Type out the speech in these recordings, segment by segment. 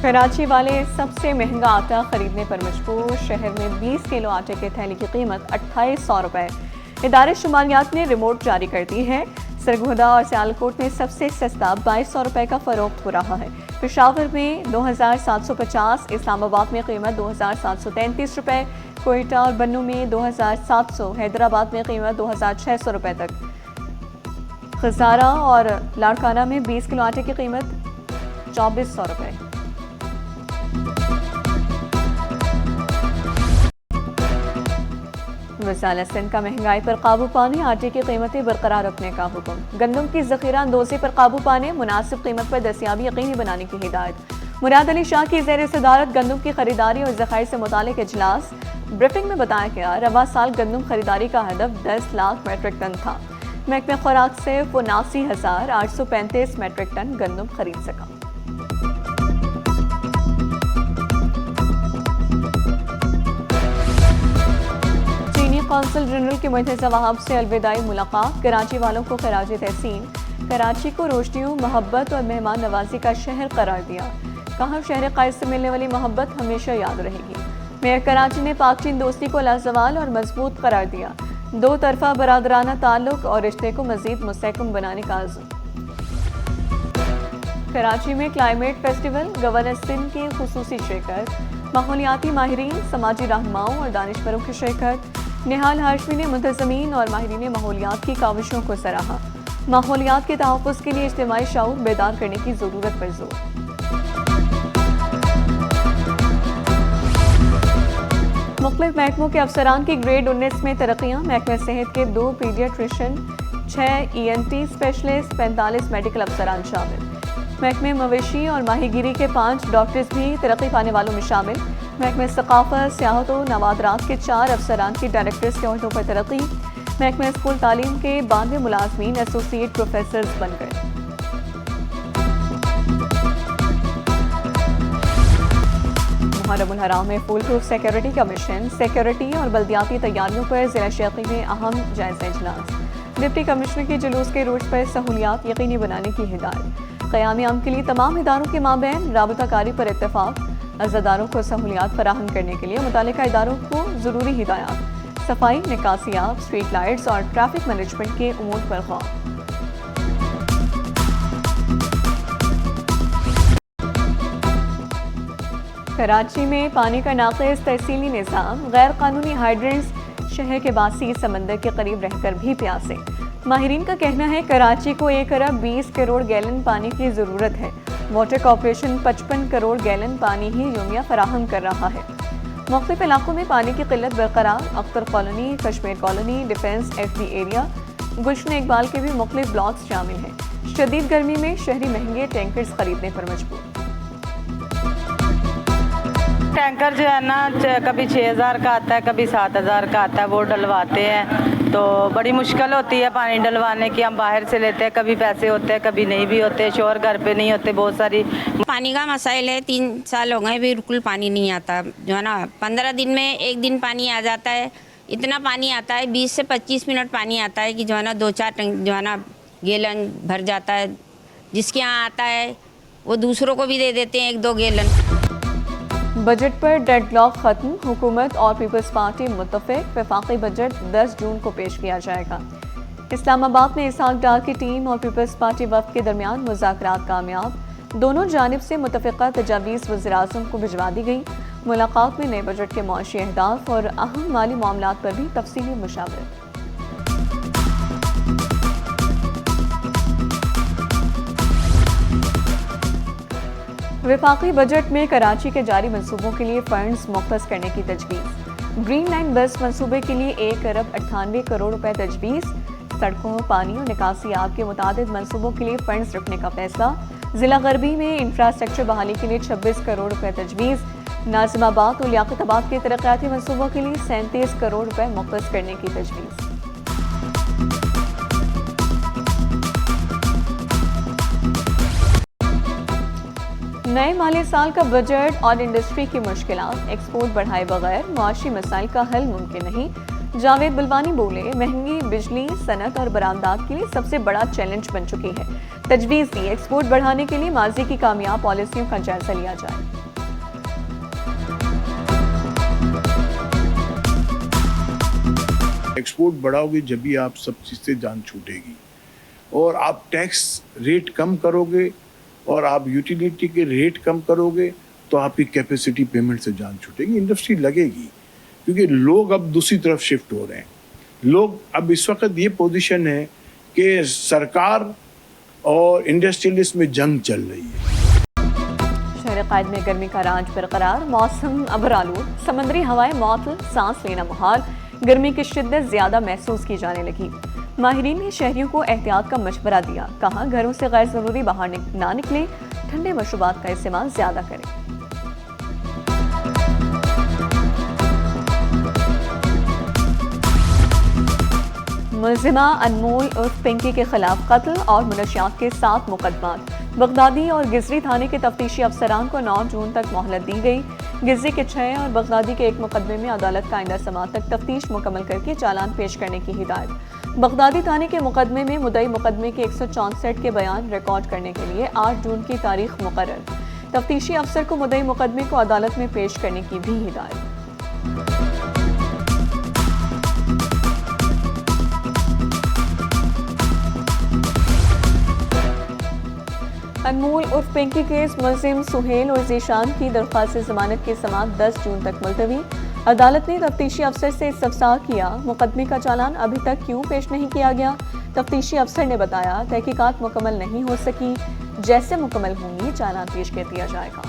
कराची वाले सबसे महंगा आटा खरीदने पर मजबूर। शहर में 20 किलो आटे के थैली की कीमत 2800 रुपए। इदारे शुमारियात ने रिपोर्ट जारी कर दी है। सरगोदा और सियालकोट में सबसे सस्ता 2200 रुपए का फरोख्त हो रहा है। पेशावर में 2750, इस्लामाबाद में कीमत 2733 रुपए, कोयटा और बन्नू में 2700, हैदराबाद में कीमत 2600 रुपए तक। खजारा और लाड़काना में 20 किलो आटे की कीमत 2400 रुपए। वज़ारत सिंध का महंगाई पर काबू पाने, आटे की कीमतें बरकरार रखने का हुक्म। गंदम की ज़ख़ीरा अंदोज़ी पर काबू पाने, मुनासिब कीमत पर दस्तियाबी यकीनी बनाने की हिदायत। मुराद अली शाह की ज़ेर सदारत गंदम की खरीदारी और ज़खायर से मुतालिक इजलास। ब्रीफिंग में बताया गया, रवा साल गंदम खरीदारी का हदफ 10 लाख मेट्रिक टन था। महकमे खुराक से 79,835 मेट्रिक टन गंदम खरीद सका। कौंसल जनरल के मुर्तज़ा वहाब से अलविदाई मुलाकात। कराची वालों को खराज तहसीन। कराची को रोशनियों, मोहब्बत और मेहमान नवाजी का शहर करार दिया। कहा, शहर क़ायद से मिलने वाली मोहब्बत हमेशा याद रहेगी। मेयर कराची ने पाक चीन दोस्ती को लाजवाल और मजबूत करार दिया। दो तरफा बरादराना ताल्लुक और रिश्ते को मजीद मुस्तहकम बनाने का आज़म। कराची में क्लाइमेट फेस्टिवल, गवर्नर सिंध की खुसूसी शिरकत। माहौलियाती माहिरीन, समाजी रहनुमाओं और दानिशवरों की शिरकत। निहाल हाशमी ने मुंतज़मीन और माहिरीन माहौलियात की काविशों को सराहा। माहौलियात के तहफ़्फ़ुज़ के लिए इज्तिमाई शऊर बेदार करने की ज़रूरत पर जोर। मुख्तलिफ महकमों के अफसरान की ग्रेड 19 में तरक्कियाँ। महकमे सेहत के 2 पीडियाट्रिशन, 6 ENT स्पेशलिस्ट, 45 मेडिकल अफसरान शामिल। महकमे मवेशी और माहीगिरी के 5 डॉक्टर्स भी तरक्की पाने वालों में शामिल। महकमे सकाफत, सियाहत व नवादरात के 4 अफसरान की डायरेक्टर्स के अहदों पर तरक्की। महकमे स्कूल तालीम के 92 मुलाजमीन एसोसिएट प्रोफेसर्स बन गए। मुहर्रम उल हराम में फुल प्रूफ सिक्योरिटी का मिशन। सिक्योरिटी और बल्दियाती तैयारियों पर जिला शेखी में अहम जायजा इजलास। डिप्टी कमिश्नर के जुलूस के रूट पर सहूलियात यकीनी बनाने की हिदायत। क़याम अमन के लिए तमाम इदारों के माबैन राबताकारी पर इत्तफाक। अज़ादारों को सहूलियात फराहम करने के लिए मुतालिका इदारों को ज़रूरी हिदायत। सफाई, निकासियाब, स्ट्रीट लाइट्स और ट्रैफिक मैनेजमेंट के उमूर पर गौर। कराची में पानी का नाक़िस तहसीली निज़ाम। गैर कानूनी हाइड्रेंट्स शहर के बासी समंदर के करीब रहकर भी प्यासे। माहिरीन का कहना है, कराची को 1 अरब 20 करोड़ गैलन पानी की ज़रूरत है। वाटर कॉरपोरेशन 55 करोड़ गैलन पानी ही योमिया फराहम कर रहा है। मुख्तलिफ इलाकों में पानी की किल्लत बरकरार। Akhtar colony, Kashmir colony, defence FB area, Gulshan Iqbal के भी मुख्तलिफ ब्लॉक्स शामिल हैं। शदीद गर्मी में शहरी महंगे टैंकर्स खरीदने पर मजबूर। टैंकर जो है ना, कभी 6000 का आता है, कभी 7000 का आता है, वो डलवाते हैं तो बड़ी मुश्किल होती है पानी डलवाने की। हम बाहर से लेते हैं, कभी पैसे होते हैं, कभी नहीं भी होते, शोर घर पे नहीं होते, बहुत सारी पानी का मसाइल है। 3 साल हो गए बिल्कुल पानी नहीं आता, जो है ना 15 दिन में 1 दिन पानी आ जाता है। इतना पानी आता है, 20 से 25 मिनट पानी आता है कि जो है ना 2-4 टंक जो है ना गैलन भर जाता है। जिसके यहाँ आता है वो दूसरों को भी दे देते हैं 1-2 गैलन। बजट पर डेडलॉक खत्म। हुकूमत और पीपल्स पार्टी मुत्तफिक। वफाकी बजट 10 जून को पेश किया जाएगा। इस्लामाबाद में इसहाक डार की टीम और पीपल्स पार्टी वफ़द के दरमियान मुज़ाकरात कामयाब। दोनों जानिब से मुतफ़िक़ा तजावीज़ वज़ीर-ए-आज़म को भिजवा दी गई। मुलाकात में नए बजट के मुआशी अहदाफ और अहम माली मामलात पर भी तफसीली मुशावरत। वफाकी बजट में कराची के जारी मंसूबों के लिए फंड्स मुख्तस करने की तजवीज़। ग्रीन लाइन बस मंसूबे के लिए 1 अरब 98 करोड़ रुपए तजवीज़। सड़कों, पानी और निकासी आब के मुतादिद मंसूबों के लिए फंड्स रखने का फैसला। जिला गरबी में इंफ्रास्ट्रक्चर बहाली के लिए 26 करोड़ रुपए तजवीज़। नाज़िमाबाद और लियाकताबाद के तरक्याती मंसूबों के लिए 37 करोड़ रुपए मुख्तस करने की तजवीज़। नए माली साल का बजट और इंडस्ट्री की मुश्किलात। एक्सपोर्ट बढ़ाए बगैर मुआशी मसाइल का हल मुमकिन नहीं। जावेद बुलवानी बोले, महंगी बिजली सनत और बरामदात के लिए सबसे बड़ा चैलेंज बन चुकी है। तजवीज़ दी एक्सपोर्ट बढ़ाने के लिए माजी की कामयाब पॉलिसियों का जायजा लिया जाए। एक्सपोर्ट बढ़ाओगे जब भी आप सब चीज़ से जान छूटेगी, और आप टैक्स रेट कम करोगे और आप यूटिलिटी के रेट कम करोगे तो आपकी कैपेसिटी पेमेंट से जान छूटेगी, इंडस्ट्री लगेगी। क्योंकि लोग अब दूसरी तरफ शिफ्ट हो रहे हैं। लोग अब इस वक्त ये पोजीशन है कि सरकार और इंडस्ट्रियलिस्ट में जंग चल रही है। शहर कायद में गर्मी का राज बरकरार, मौसम अबरालूद, समुद्री हवाएं मअतल, सांस लेना मुहाल, गर्मी की शिद्दत ज्यादा महसूस की जाने लगी। माहिरीन ने शहरियों को एहतियात का मशवरा दिया, कहा घरों से गैर जरूरी बाहर ना निकलें, ठंडे मशरूबात का इस्तेमाल ज्यादा करें। मुलजिमा अनमोल उर्फ पिंकी के खिलाफ कत्ल और मुनशियात के 7 मुकदमात। बगदादी और गिजरी थाने के तफ्तीशी अफसरान को 9 जून तक मोहलत दी गई। गिजरी के 6 और बगदादी के 1 मुकदमे में अदालत का आइंदा समाअत तक तफ्तीश मुकम्मल करके चालान पेश करने की हिदायत। बगदादी थाने के मुकदमे में मुद्दई मुकदमे के 164 के बयान रिकॉर्ड करने के लिए 8 जून की तारीख मुकर्रर। तफ्तीशी अफसर को मुद्दई मुकदमे को अदालत में पेश करने की भी हिदायत। अनमोल उर्फ पिंकी केस मुलजिम सुहेल और जीशान की दरख्वास्त जमानत की समाअत 10 जून तक मुलतवी। अदालत ने तफ्तीशी अफसर से इस्तफसार किया, मुकदमे का चालान अभी तक क्यों पेश नहीं किया गया। तफ्तीशी अफसर ने बताया, तहकीकात मुकम्मल नहीं हो सकी, जैसे मुकम्मल होंगी चालान पेश कर दिया जाएगा।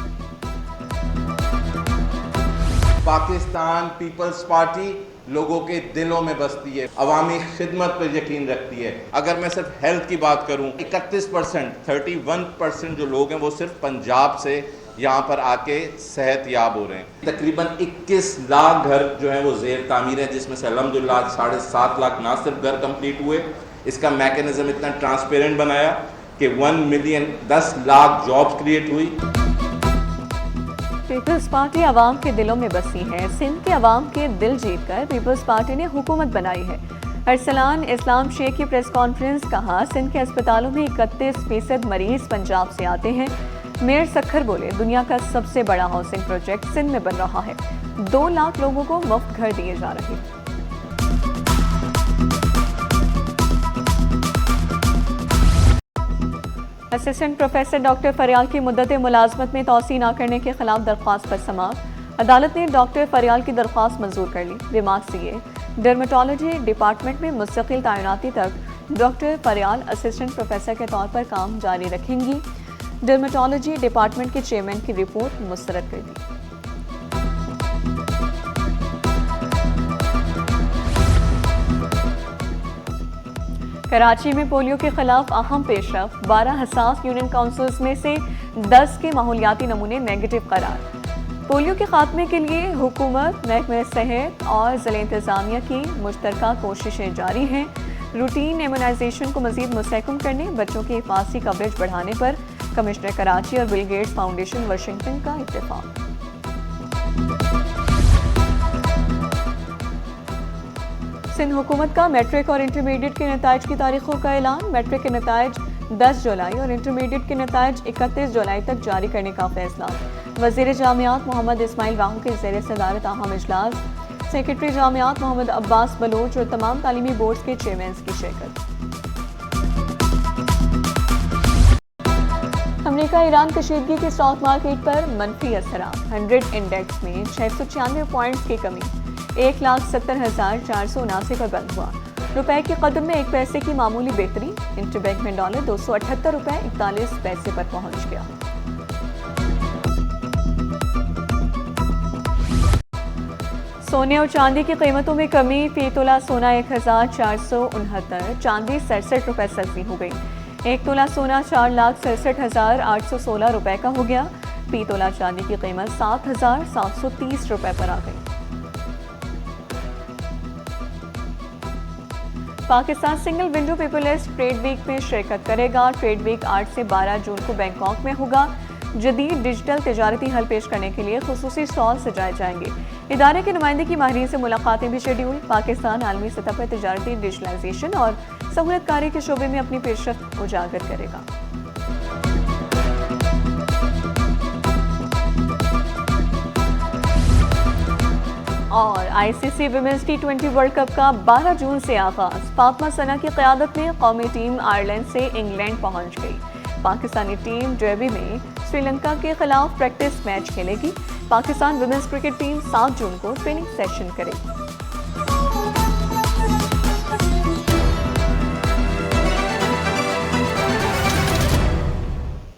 पाकिस्तान पीपल्स पार्टी लोगों के दिलों में बसती है, अवामी खिदमत पर यकीन रखती है। अगर मैं सिर्फ हेल्थ की बात करूं, 31%, 31% जो लोग हैं वो सिर्फ पंजाब से यहाँ पर आके सेहत याब हो रहे हैं। तकरीबन 21 लाख घर जो हैं वो ज़ेर तामीर हैं, जिसमें से अल्हम्दुलिल्लाह 7.5 लाख ना सिर्फ घर कंप्लीट हुए, इसका मैकेनिज्म इतना ट्रांसपेरेंट बनाया कि 1 मिलियन 10 लाख जॉब्स क्रिएट हुई। पीपल्स पार्टी अवाम के दिलों में बसी है। सिंध के अवाम के दिल जीतकर पीपल्स पार्टी ने हुकूमत बनाई है। अरसलान इस्लाम शेख की प्रेस कॉन्फ्रेंस, कहा सिंध के अस्पतालों में 31% मरीज पंजाब से आते हैं। मेयर सखर बोले, दुनिया का सबसे बड़ा हाउसिंग प्रोजेक्ट सिंध में बन रहा है, 2 लाख लोगों को मुफ्त घर दिए जा रहे हैं। असिस्टेंट प्रोफेसर डॉक्टर फरियाल की मुद्दत मुलाजमत में तौसी न करने के खिलाफ दरख्वास्त पर समाअत। अदालत ने डॉक्टर फरियाल की दरख्वास्त मंजूर कर ली। रिमार्क्स दिए, डर्मेटोलॉजी डिपार्टमेंट में मुस्तकिल तैनाती तक डॉक्टर फरियाल असिस्टेंट प्रोफेसर के तौर पर काम जारी रखेंगी। डर्मेटोलॉजी डिपार्टमेंट के चेयरमैन की रिपोर्ट मुस्तरद कर दी। कराची में पोलियो के खिलाफ अहम पेशरफ, 12 हसास यूनियन काउंसिल्स में से 10 के माहौलियाती नमूने नेगेटिव करार। पोलियो के खात्मे के लिए हुकूमत, महकमे सेहत और ज़िला इंतज़ामिया की मुश्तरका कोशिशें जारी हैं। रूटीन इम्यूनाइजेशन को मज़ीद मुस्तहकम करने, बच्चों की हिफाजती कवरेज बढ़ाने पर कमिश्नर कराची और बिल गेट्स फाउंडेशन वाशिंगटन का इत्तेफाक। सिंध हुकूमत का मैट्रिक और इंटरमीडिएट के नताइज की तारीखों का ऐलान। मैट्रिक के नताइज 10 जुलाई और इंटरमीडिएट के नताइज 31 जुलाई तक जारी करने का फैसला। वज़ीर जामियात मोहम्मद इस्माइल राहू के ज़ेर सदारत अहम इजलास। सेक्रेटरी जामियात मोहम्मद अब्बास बलोच और तमाम तालीमी बोर्ड्स के चेयरमैन की शिरकत। अमेरिका ईरान कशीदगी के स्टॉक मार्केट पर मनफी असरात। 100 इंडेक्स में 696 पॉइंट्स की कमी, 1,70,479 पर बंद हुआ। रुपए की कदर में 1 पैसे की मामूली बेहतरी। इंटरबैंक में डॉलर 278 रुपए 41 पैसे पर पहुंच गया। सोने और चांदी की कीमतों में कमी। फी तोला सोना 1,469, चांदी 67 रुपए सस्ती हो गई। 1 तोला सोना 4,67,816 रुपए का हो गया। फी तोला चांदी की कीमत 7,730 रुपए पर आ गई। Pakistan single window people's trade week में शिरकत करेगा। ट्रेड वीक 8 से 12 जून को बैंकॉक में होगा। जदीद डिजिटल तजारती हल पेश करने के लिए खुसूसी स्टॉल सजाए जाएंगे। इदारे के नुमाइंदे की माहिरीन से मुलाकातें भी शेड्यूल। पाकिस्तान आलमी सतह पर तजारती डिजिटलाइजेशन और सहूलतकारी के शोबे में अपनी पेशरफ्त उजागर करेगा। और ICC women's T20 world cup का 12 जून से आगाज। फातिमा सना की क़यादत में कौमी टीम आयरलैंड से इंग्लैंड पहुंच गई। पाकिस्तानी टीम डर्बी में श्रीलंका के खिलाफ प्रैक्टिस मैच खेलेगी। पाकिस्तान विमेंस क्रिकेट टीम 7 जून को ट्रेनिंग सेशन करेगी।